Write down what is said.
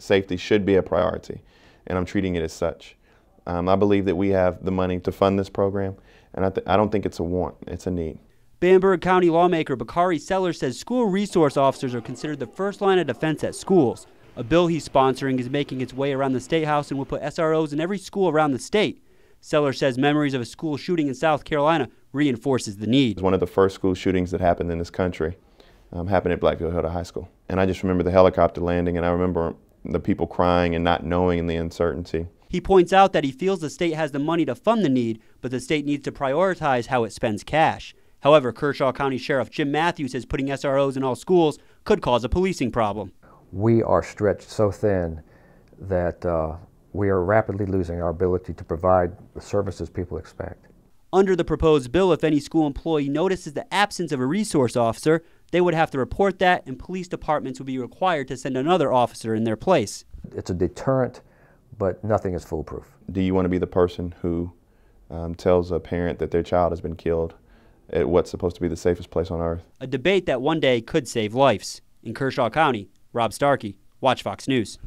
safety should be a priority, and I'm treating it as such. I believe that we have the money to fund this program, and I don't think it's a want, it's a need. Bamberg County lawmaker Bakari Sellers says school resource officers are considered the first line of defense at schools. A bill he's sponsoring is making its way around the State House and will put SROs in every school around the state. Sellers says memories of a school shooting in South Carolina reinforces the need. One of the first school shootings that happened in this country happened at Blackfield Hilda High School. And I just remember the helicopter landing, and I remember the people crying and not knowing and the uncertainty. He points out that he feels the state has the money to fund the need, but the state needs to prioritize how it spends cash. However, Kershaw County Sheriff Jim Matthews says putting SROs in all schools could cause a policing problem. We are stretched so thin that we are rapidly losing our ability to provide the services people expect. Under the proposed bill, if any school employee notices the absence of a resource officer, they would have to report that, and police departments would be required to send another officer in their place. It's a deterrent, but nothing is foolproof. Do you want to be the person who tells a parent that their child has been killed at what's supposed to be the safest place on earth? A debate that one day could save lives. In Kershaw County, Rob Starkey, Watch Fox News.